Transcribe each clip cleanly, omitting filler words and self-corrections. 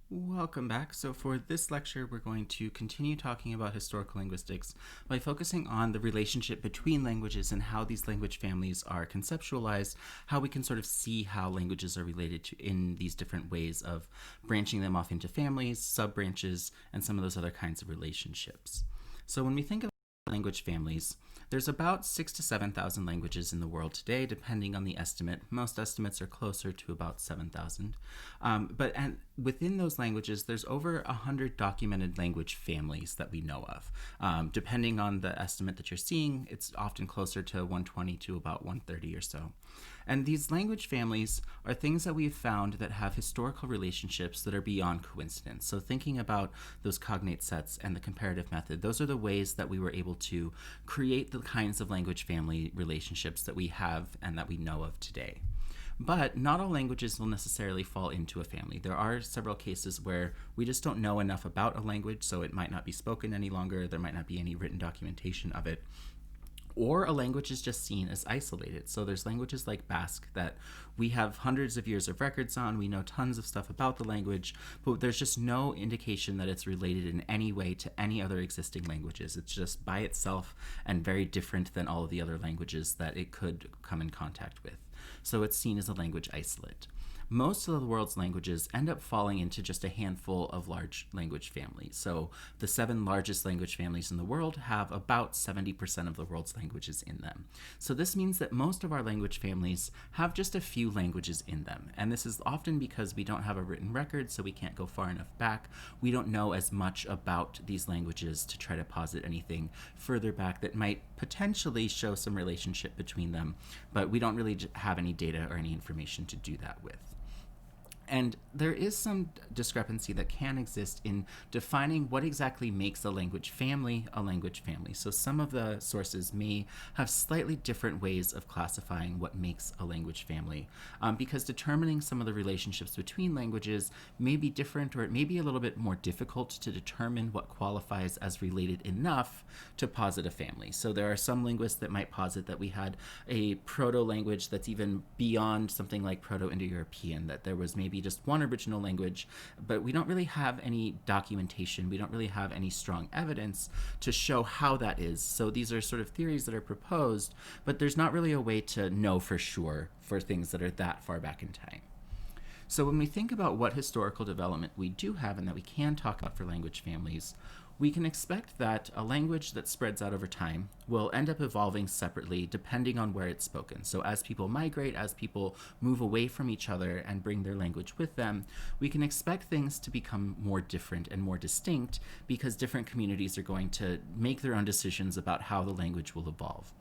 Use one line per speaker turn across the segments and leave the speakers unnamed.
Welcome back. So, for this lecture, we're going to continue talking about historical linguistics by focusing on the relationship between languages and how these language families are conceptualized, how we can sort of see how languages are related to in these different ways of branching them off into families, sub-branches, and some of those other kinds of relationships. So, when we think of language families, there's about 6,000 to 7,000 languages in the world today, depending on the estimate. Most estimates are closer to about 7,000. But within those languages, there's over 100 documented language families that we know of. Depending on the estimate that you're seeing, it's often closer to 120 to about 130 or so. And these language families are things that we've found that have historical relationships that are beyond coincidence. So thinking about those cognate sets and the comparative method, those are the ways that we were able to create the kinds of language family relationships that we have and that we know of today. But not all languages will necessarily fall into a family. There are several cases where we just don't know enough about a language, so it might not be spoken any longer, there might not be any written documentation of it, or a language is just seen as isolated. So there's languages like Basque that we have hundreds of years of records on. We know tons of stuff about the language, but there's just no indication that it's related in any way to any other existing languages. It's just by itself and very different than all of the other languages that it could come in contact with. So it's seen as a language isolate. Most of the world's languages end up falling into just a handful of large language families. So the 7 largest language families in the world have about 70% of the world's languages in them. So this means that most of our language families have just a few languages in them. And this is often because we don't have a written record, so we can't go far enough back. We don't know as much about these languages to try to posit anything further back that might potentially show some relationship between them, but we don't really have any data or any information to do that with. And there is some discrepancy that can exist in defining what exactly makes a language family a language family. So some of the sources may have slightly different ways of classifying what makes a language family, because determining some of the relationships between languages may be different, or it may be a little bit more difficult to determine what qualifies as related enough to posit a family. So there are some linguists that might posit that we had a proto-language that's even beyond something like Proto-Indo-European, that there was maybe just one original language, but we don't really have any documentation. We don't really have any strong evidence to show how that is. So these are sort of theories that are proposed, but there's not really a way to know for sure for things that are that far back in time. So when we think about what historical development we do have and that we can talk about for language families, we can expect that a language that spreads out over time will end up evolving separately depending on where it's spoken. So as people migrate, as people move away from each other and bring their language with them, we can expect things to become more different and more distinct because different communities are going to make their own decisions about how the language will evolve.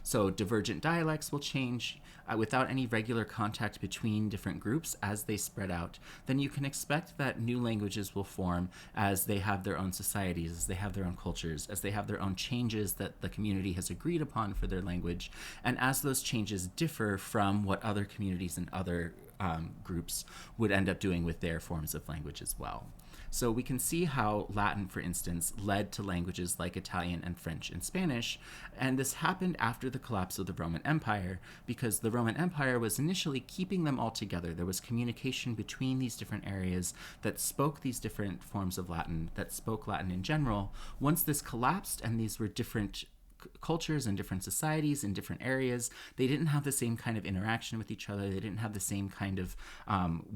So divergent dialects will change without any regular contact between different groups as they spread out. Then you can expect that new languages will form as they have their own societies, as they have their own cultures, as they have their own changes that the community has agreed upon for their language, and as those changes differ from what other communities and other groups would end up doing with their forms of language as well. So we can see how Latin, for instance, led to languages like Italian and French and Spanish, and this happened after the collapse of the Roman Empire because the Roman Empire was initially keeping them all together. There was communication between these different areas that spoke these different forms of Latin, that spoke Latin in general. Once this collapsed and these were different cultures and different societies in different areas, they didn't have the same kind of interaction with each other. They didn't have the same kind of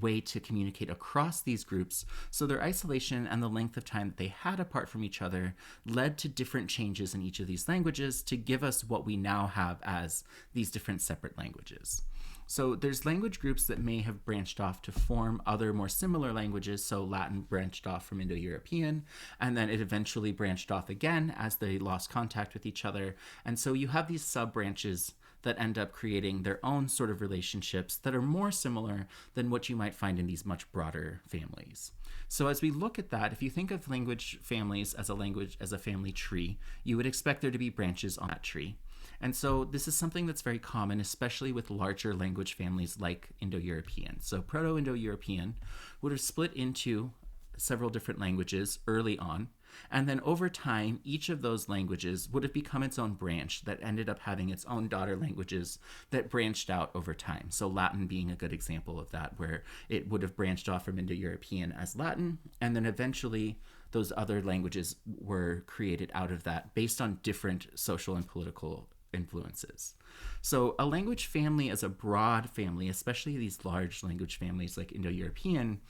way to communicate across these groups. So their isolation and the length of time that they had apart from each other led to different changes in each of these languages to give us what we now have as these different separate languages. So there's language groups that may have branched off to form other more similar languages. So Latin branched off from Indo-European, and then it eventually branched off again as they lost contact with each other. And so you have these sub-branches that end up creating their own sort of relationships that are more similar than what you might find in these much broader families. So as we look at that, if you think of language families as a family tree, you would expect there to be branches on that tree. And so this is something that's very common, especially with larger language families like Indo-European. So Proto-Indo-European would have split into several different languages early on, And then over time, each of those languages would have become its own branch that ended up having its own daughter languages that branched out over time. So Latin being a good example of that, where it would have branched off from Indo-European as Latin, and then eventually those other languages were created out of that based on different social and political influences. So a language family is a broad family, especially these large language families like Indo-European,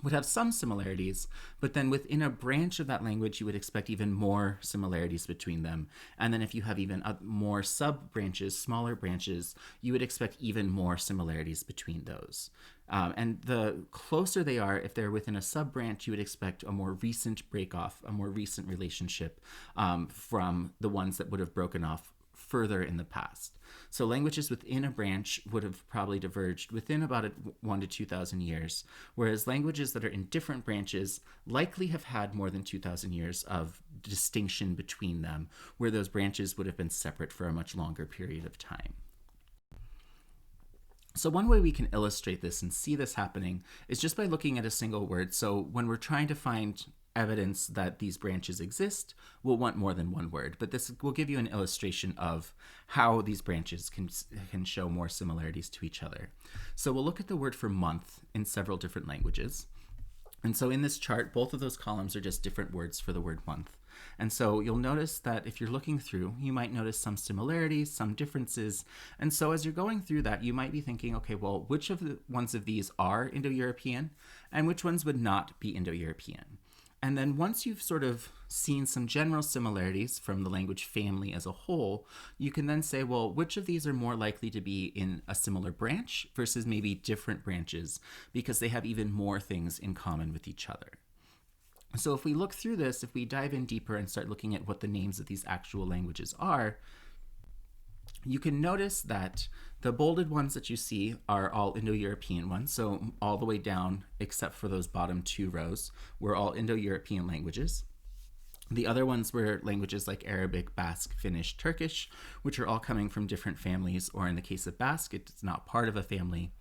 would have some similarities, but then within a branch of that language, you would expect even more similarities between them. And then if you have even more sub-branches, smaller branches, you would expect even more similarities between those. And the closer they are, if they're within a sub-branch, you would expect a more recent break-off, a more recent relationship from the ones that would have broken off further in the past. So languages within a branch would have probably diverged within about 1 to 2,000 years, whereas languages that are in different branches likely have had more than 2,000 years of distinction between them, where those branches would have been separate for a much longer period of time. So one way we can illustrate this and see this happening is just by looking at a single word. So when we're trying to find evidence that these branches exist, we'll want more than one word. But this will give you an illustration of how these branches can show more similarities to each other. So we'll look at the word for month in several different languages. And so in this chart, both of those columns are just different words for the word month. And so you'll notice that if you're looking through, you might notice some similarities, some differences. And so as you're going through that, you might be thinking, okay, well, which of the ones of these are Indo-European and which ones would not be Indo-European? And then once you've sort of seen some general similarities from the language family as a whole, you can then say, well, which of these are more likely to be in a similar branch versus maybe different branches because they have even more things in common with each other. So if we look through this, if we dive in deeper and start looking at what the names of these actual languages are, you can notice that the bolded ones that you see are all Indo-European ones. So all the way down, except for those bottom two rows, were all Indo-European languages. The other ones were languages like Arabic, Basque, Finnish, Turkish, which are all coming from different families, or in the case of Basque, it's not part of a family.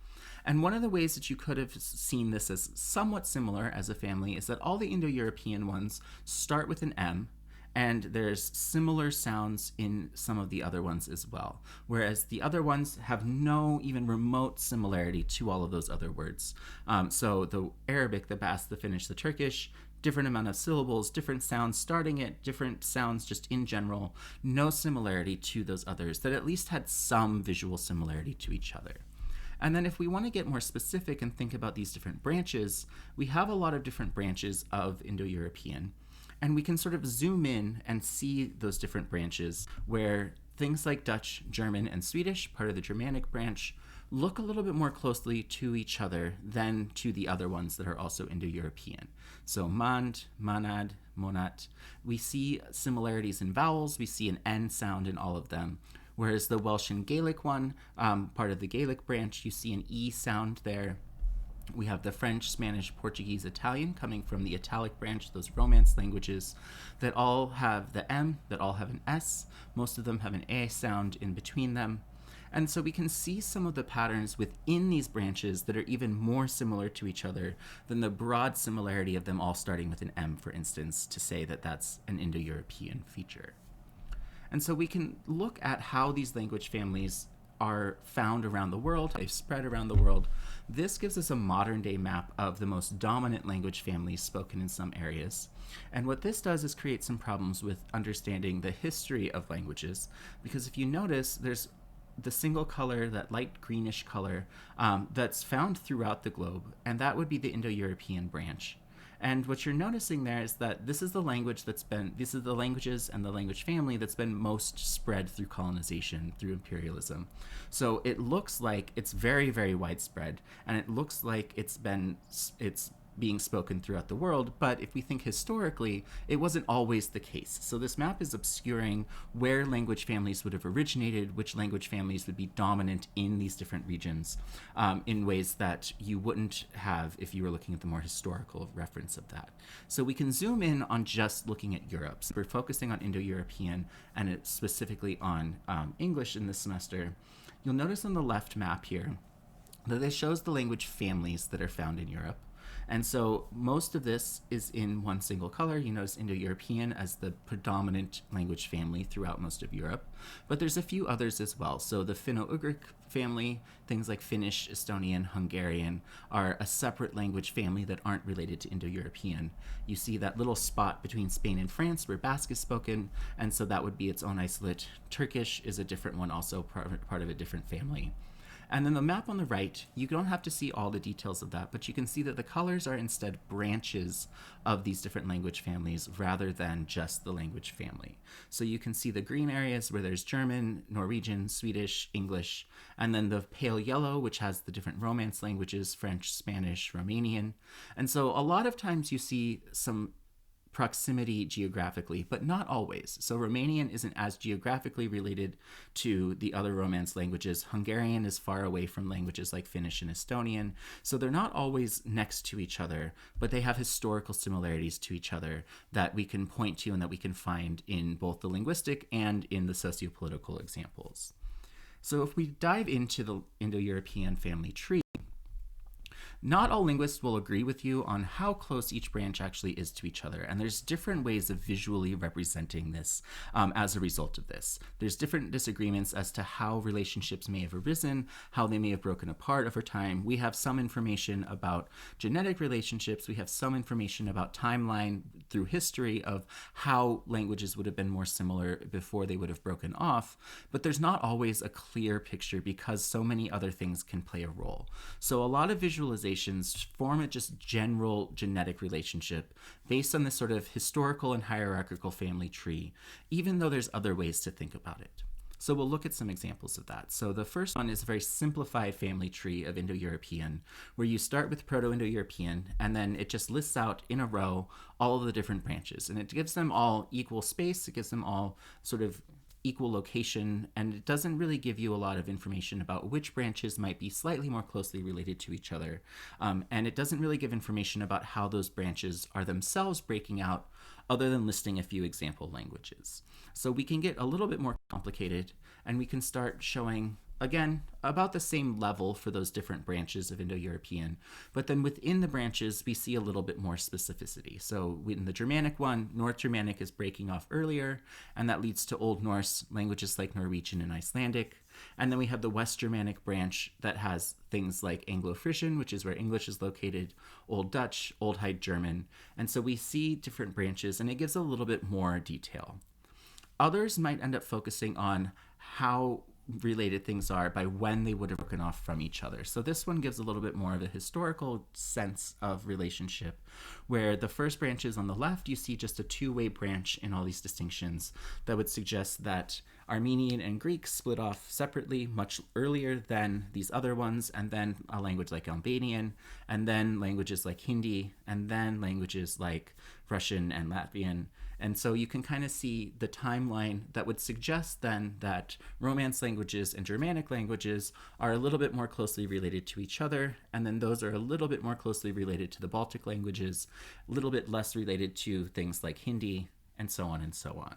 And one of the ways that you could have seen this as somewhat similar as a family is that all the Indo-European ones start with an M, and there's similar sounds in some of the other ones as well, whereas the other ones have no even remote similarity to all of those other words. So the Arabic, the Basque, the Finnish, the Turkish, different amount of syllables, different sounds starting it, different sounds just in general, no similarity to those others that at least had some visual similarity to each other. And then if we want to get more specific and think about these different branches, we have a lot of different branches of Indo-European. And we can sort of zoom in and see those different branches where things like Dutch, German, and Swedish, part of the Germanic branch, look a little bit more closely to each other than to the other ones that are also Indo-European. So mand, manad, monat, we see similarities in vowels, we see an N sound in all of them. Whereas the Welsh and Gaelic one, part of the Gaelic branch, you see an E sound there. We have the French, Spanish, Portuguese, Italian coming from the Italic branch, those Romance languages that all have the M, that all have an S. Most of them have an A sound in between them. And so we can see some of the patterns within these branches that are even more similar to each other than the broad similarity of them all starting with an M, for instance, to say that that's an Indo-European feature. And so we can look at how these language families are found around the world, they've spread around the world. This gives us a modern day map of the most dominant language families spoken in some areas. And what this does is create some problems with understanding the history of languages, because if you notice, there's the single color, that light greenish color, that's found throughout the globe, and that would be the Indo-European branch. And what you're noticing there is that this is the languages and the language family that's been most spread through colonization, through imperialism. So it looks like it's very, very widespread, and it looks like it's being spoken throughout the world, but if we think historically, it wasn't always the case. So this map is obscuring where language families would have originated, which language families would be dominant in these different regions, in ways that you wouldn't have if you were looking at the more historical reference of that. So we can zoom in on just looking at Europe. So we're focusing on Indo-European and it's specifically on English in this semester. You'll notice on the left map here that this shows the language families that are found in Europe. And so most of this is in one single color. You notice Indo-European as the predominant language family throughout most of Europe, but there's a few others as well. So the Finno-Ugric family, things like Finnish, Estonian, Hungarian, are a separate language family that aren't related to Indo-European. You see that little spot between Spain and France where Basque is spoken, and so that would be its own isolate. Turkish is a different one, also part of a different family. And then the map on the right, you don't have to see all the details of that, but you can see that the colors are instead branches of these different language families rather than just the language family. So you can see the green areas where there's German, Norwegian, Swedish, English, and then the pale yellow, which has the different Romance languages, French, Spanish, Romanian. And so a lot of times you see some proximity geographically, but not always. So Romanian isn't as geographically related to the other Romance languages. Hungarian is far away from languages like Finnish and Estonian. So they're not always next to each other, but they have historical similarities to each other that we can point to and that we can find in both the linguistic and in the sociopolitical examples. So if we dive into the Indo-European family tree, not all linguists will agree with you on how close each branch actually is to each other, and there's different ways of visually representing this as a result of this. There's different disagreements as to how relationships may have arisen, how they may have broken apart over time. We have some information about genetic relationships, we have some information about timeline through history of how languages would have been more similar before they would have broken off, but there's not always a clear picture because so many other things can play a role. So a lot of visualizations form a just general genetic relationship based on this sort of historical and hierarchical family tree, even though there's other ways to think about it. So we'll look at some examples of that. So the first one is a very simplified family tree of Indo-European, where you start with Proto-Indo-European, and then it just lists out in a row all of the different branches. And it gives them all equal space, it gives them all sort of equal location, and it doesn't really give you a lot of information about which branches might be slightly more closely related to each other. And it doesn't really give information about how those branches are themselves breaking out, other than listing a few example languages. So we can get a little bit more complicated, and we can start showing, again, about the same level for those different branches of Indo-European, but then within the branches, we see a little bit more specificity. So in the Germanic one, North Germanic is breaking off earlier, and that leads to Old Norse, languages like Norwegian and Icelandic. And then we have the West Germanic branch that has things like Anglo-Frisian, which is where English is located, Old Dutch, Old High German. And so we see different branches, and it gives a little bit more detail. Others might end up focusing on how related things are by when they would have broken off from each other. So this one gives a little bit more of a historical sense of relationship, where the first branch is on the left, you see just a two-way branch in all these distinctions that would suggest that Armenian and Greek split off separately much earlier than these other ones, and then a language like Albanian, and then languages like Hindi, and then languages like Russian and Latvian. And so you can kind of see the timeline that would suggest then that Romance languages and Germanic languages are a little bit more closely related to each other, and then those are a little bit more closely related to the Baltic languages, a little bit less related to things like Hindi, and so on and so on.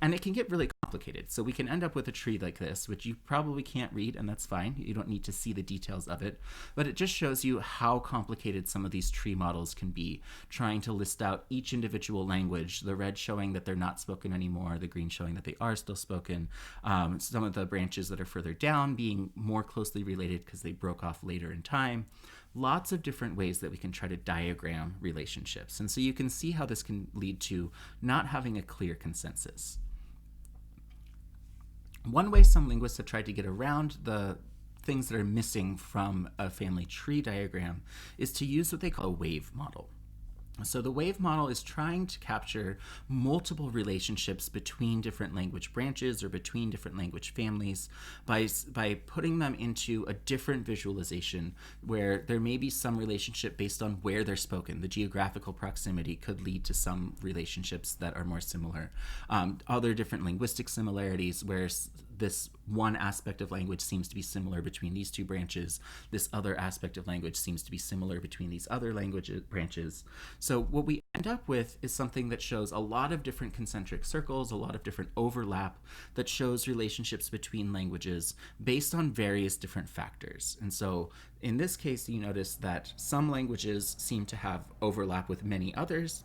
And it can get really complicated. So we can end up with a tree like this, which you probably can't read, and that's fine. You don't need to see the details of it. But it just shows you how complicated some of these tree models can be, trying to list out each individual language, the red showing that they're not spoken anymore, the green showing that they are still spoken, some of the branches that are further down being more closely related because they broke off later in time. Lots of different ways that we can try to diagram relationships. And so you can see how this can lead to not having a clear consensus. One way some linguists have tried to get around the things that are missing from a family tree diagram is to use what they call a wave model. So the wave model is trying to capture multiple relationships between different language branches or between different language families by putting them into a different visualization where there may be some relationship based on where they're spoken. The geographical proximity could lead to some relationships that are more similar. Other different linguistic similarities where this one aspect of language seems to be similar between these two branches. This other aspect of language seems to be similar between these other language branches. So what we end up with is something that shows a lot of different concentric circles, a lot of different overlap that shows relationships between languages based on various different factors. And so in this case, you notice that some languages seem to have overlap with many others.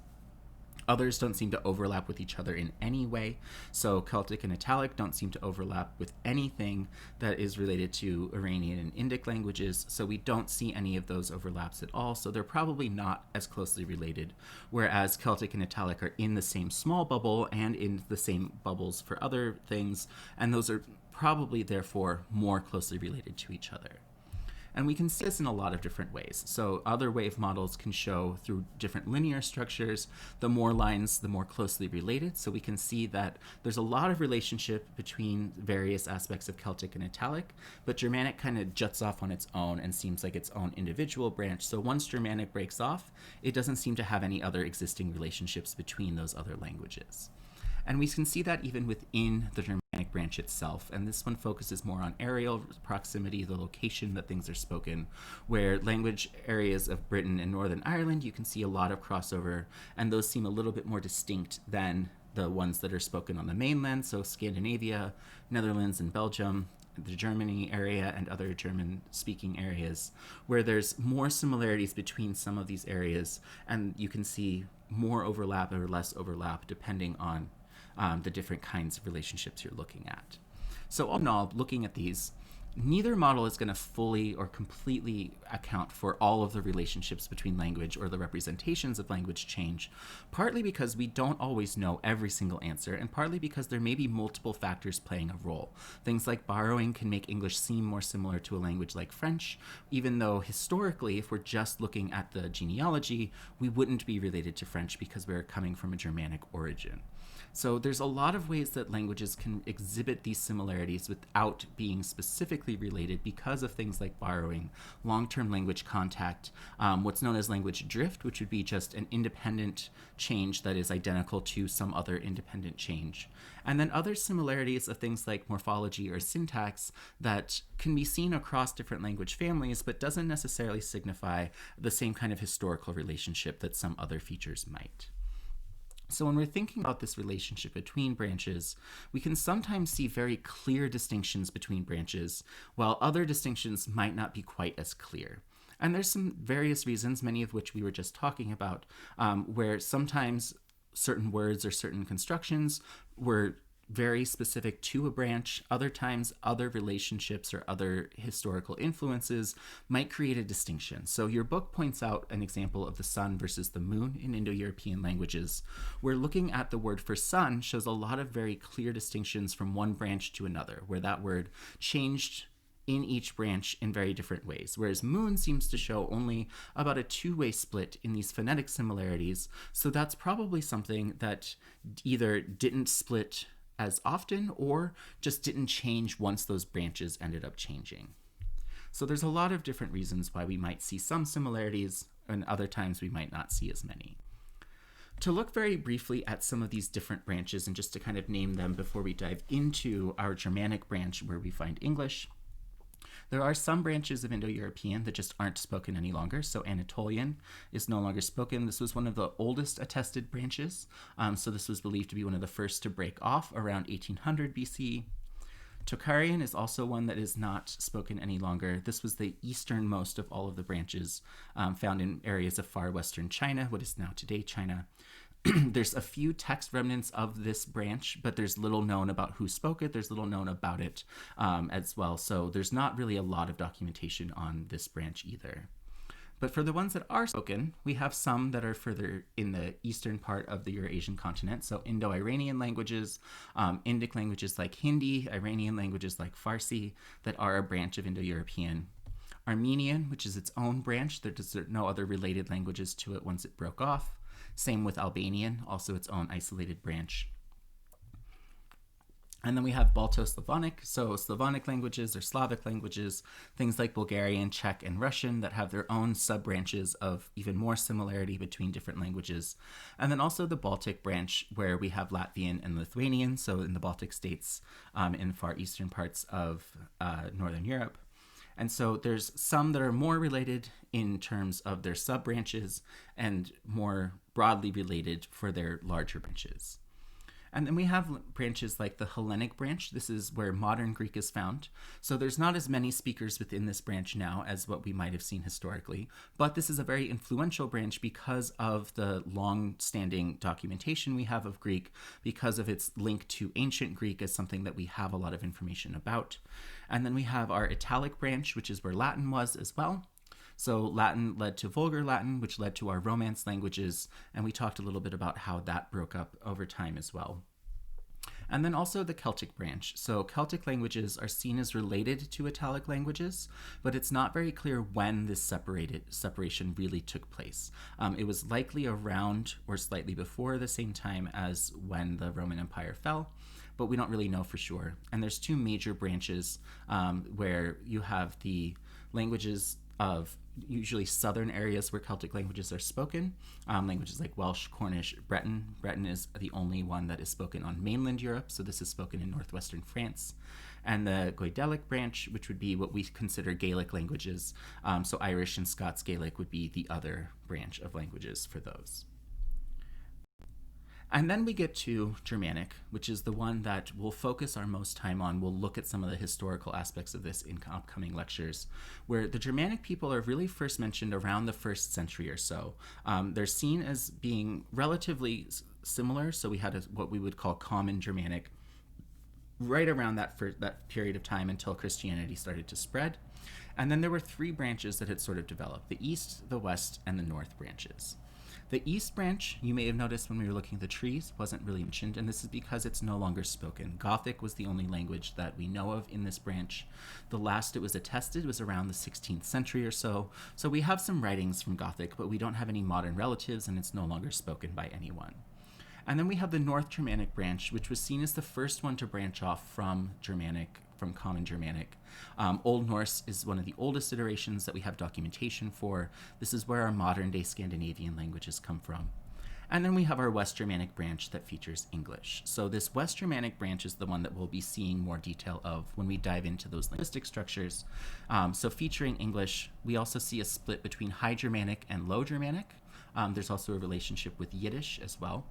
Others don't seem to overlap with each other in any way. So Celtic and Italic don't seem to overlap with anything that is related to Iranian and Indic languages. So we don't see any of those overlaps at all. So they're probably not as closely related. Whereas Celtic and Italic are in the same small bubble and in the same bubbles for other things. And those are probably, therefore, more closely related to each other. And we can see this in a lot of different ways. So other wave models can show through different linear structures, the more lines, the more closely related. So we can see that there's a lot of relationship between various aspects of Celtic and Italic, but Germanic kind of juts off on its own and seems like its own individual branch. So once Germanic breaks off, it doesn't seem to have any other existing relationships between those other languages. And we can see that even within the Germanic branch itself. And this one focuses more on areal proximity, the location that things are spoken, where language areas of Britain and Northern Ireland, you can see a lot of crossover, and those seem a little bit more distinct than the ones that are spoken on the mainland, so Scandinavia, Netherlands, and Belgium, the Germany area and other German-speaking areas, where there's more similarities between some of these areas, and you can see more overlap or less overlap depending on the different kinds of relationships you're looking at. So all in all, looking at these, neither model is going to fully or completely account for all of the relationships between language or the representations of language change, partly because we don't always know every single answer, and partly because there may be multiple factors playing a role. Things like borrowing can make English seem more similar to a language like French, even though historically, if we're just looking at the genealogy, we wouldn't be related to French because we're coming from a Germanic origin. So there's a lot of ways that languages can exhibit these similarities without being specifically related because of things like borrowing, long-term language contact, what's known as language drift, which would be just an independent change that is identical to some other independent change. And then other similarities of things like morphology or syntax that can be seen across different language families, but doesn't necessarily signify the same kind of historical relationship that some other features might. So when we're thinking about this relationship between branches, we can sometimes see very clear distinctions between branches, while other distinctions might not be quite as clear. And there's some various reasons, many of which we were just talking about, where sometimes certain words or certain constructions were very specific to a branch. Other times, other relationships or other historical influences might create a distinction. So your book points out an example of the sun versus the moon in Indo-European languages, where looking at the word for sun shows a lot of very clear distinctions from one branch to another, where that word changed in each branch in very different ways, whereas moon seems to show only about a two-way split in these phonetic similarities. So that's probably something that either didn't split as often or just didn't change once those branches ended up changing. So there's a lot of different reasons why we might see some similarities and other times we might not see as many. To look very briefly at some of these different branches and just to kind of name them before we dive into our Germanic branch where we find English, there are some branches of Indo-European that just aren't spoken any longer. So Anatolian is no longer spoken. This was one of the oldest attested branches. So this was believed to be one of the first to break off around 1800 BC. Tocharian is also one that is not spoken any longer. This was the easternmost of all of the branches found in areas of far western China, what is now today China. There's a few text remnants of this branch, but there's little known about who spoke it. There's little known about it as well. So there's not really a lot of documentation on this branch either. But for the ones that are spoken, we have some that are further in the eastern part of the Eurasian continent. So Indo-Iranian languages, Indic languages like Hindi, Iranian languages like Farsi that are a branch of Indo-European. Armenian, which is its own branch. There's no other related languages to it once it broke off. Same with Albanian, also its own isolated branch. And then we have Balto-Slavonic, so Slavonic languages or Slavic languages, things like Bulgarian, Czech, and Russian that have their own sub-branches of even more similarity between different languages. And then also the Baltic branch, where we have Latvian and Lithuanian, so in the Baltic states in far eastern parts of Northern Europe. And so there's some that are more related in terms of their sub-branches and more broadly related for their larger branches. And then we have branches like the Hellenic branch. This is where modern Greek is found. So there's not as many speakers within this branch now as what we might have seen historically, but this is a very influential branch because of the long-standing documentation we have of Greek, because of its link to ancient Greek as something that we have a lot of information about. And then we have our Italic branch, which is where Latin was as well. So Latin led to Vulgar Latin, which led to our Romance languages, and we talked a little bit about how that broke up over time as well. And then also the Celtic branch. So Celtic languages are seen as related to Italic languages, but it's not very clear when this separation really took place. It was likely around or slightly before the same time as when the Roman Empire fell, but we don't really know for sure. And there's two major branches where you have the languages of usually southern areas where Celtic languages are spoken, languages like Welsh, Cornish, Breton. Breton is the only one that is spoken on mainland Europe, so this is spoken in northwestern France. And the Goidelic branch, which would be what we consider Gaelic languages, so Irish and Scots Gaelic would be the other branch of languages for those. And then we get to Germanic, which is the one that we'll focus our most time on. We'll look at some of the historical aspects of this in upcoming lectures, where the Germanic people are really first mentioned around the 1st century or so. They're seen as being relatively similar, so we had what we would call Common Germanic right around that period of time until Christianity started to spread. And then there were 3 branches that had sort of developed: the East, the West, and the North branches. The East branch, you may have noticed when we were looking at the trees, wasn't really mentioned, and this is because it's no longer spoken. Gothic was the only language that we know of in this branch. The last it was attested was around the 16th century or so, so we have some writings from Gothic, but we don't have any modern relatives, and it's no longer spoken by anyone. And then we have the North Germanic branch, which was seen as the first one to branch off from Germanic, from Common Germanic. Old Norse is one of the oldest iterations that we have documentation for. This is where our modern-day Scandinavian languages come from. And then we have our West Germanic branch that features English. So this West Germanic branch is the one that we'll be seeing more detail of when we dive into those linguistic structures. So featuring English, we also see a split between High Germanic and Low Germanic. There's also a relationship with Yiddish as well.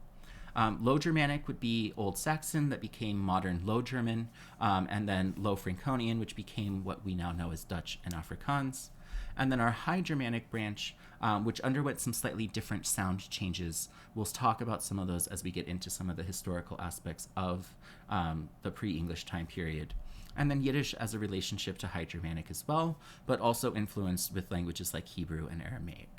Low Germanic would be Old Saxon that became modern Low German, and then Low Franconian, which became what we now know as Dutch and Afrikaans. And then our High Germanic branch, which underwent some slightly different sound changes. We'll talk about some of those as we get into some of the historical aspects of the pre-English time period. And then Yiddish as a relationship to High Germanic as well, but also influenced with languages like Hebrew and Aramaic.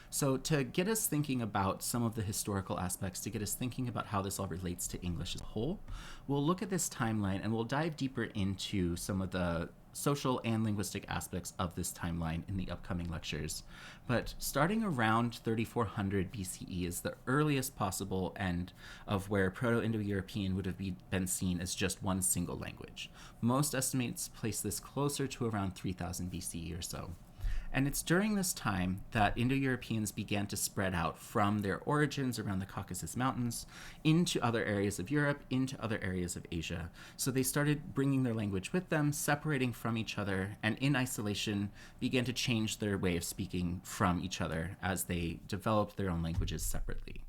So to get us thinking about some of the historical aspects, to get us thinking about how this all relates to English as a whole, we'll look at this timeline and we'll dive deeper into some of the social and linguistic aspects of this timeline in the upcoming lectures. But starting around 3400 BCE is the earliest possible end of where Proto-Indo-European would have been seen as just one single language. Most estimates place this closer to around 3000 BCE or so. And it's during this time that Indo-Europeans began to spread out from their origins around the Caucasus Mountains into other areas of Europe, into other areas of Asia. So they started bringing their language with them, separating from each other, and in isolation began to change their way of speaking from each other as they developed their own languages separately.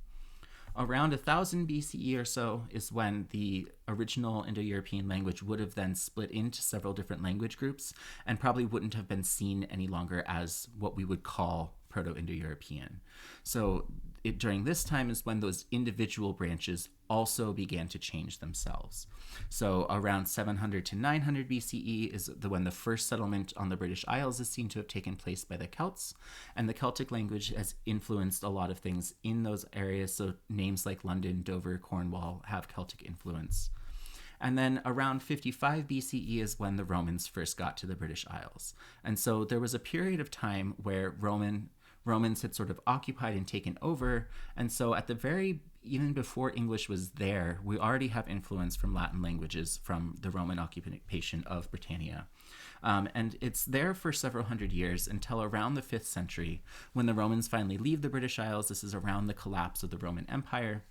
Around 1000 BCE or so is when the original Indo-European language would have then split into several different language groups and probably wouldn't have been seen any longer as what we would call Proto-Indo-European. So during this time is when those individual branches also began to change themselves. So around 700 to 900 BCE is when the first settlement on the British Isles is seen to have taken place by the Celts, and the Celtic language has influenced a lot of things in those areas. So names like London, Dover, Cornwall have Celtic influence. And then around 55 BCE is when the Romans first got to the British Isles. And so there was a period of time where Roman Romans had sort of occupied and taken over. And so even before English was there, we already have influence from Latin languages from the Roman occupation of Britannia. And it's there for several hundred years until around the 5th century, when the Romans finally leave the British Isles. This is around the collapse of the Roman Empire.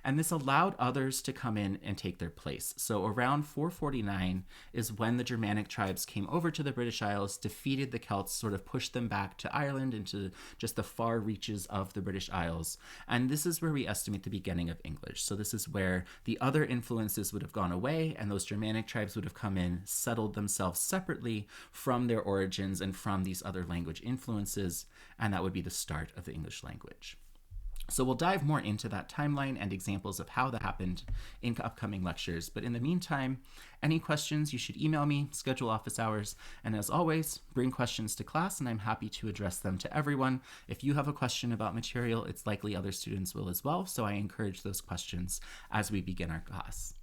And this allowed others to come in and take their place. So around 449 is when the Germanic tribes came over to the British Isles, defeated the Celts, sort of pushed them back to Ireland, into just the far reaches of the British Isles. And this is where we estimate the beginning of English. So this is where the other influences would have gone away, and those Germanic tribes would have come in, settled themselves separately from their origins and from these other language influences, and that would be the start of the English language. So we'll dive more into that timeline and examples of how that happened in upcoming lectures. But in the meantime, any questions, you should email me, schedule office hours. And as always, bring questions to class, and I'm happy to address them to everyone. If you have a question about material, it's likely other students will as well. So I encourage those questions as we begin our class.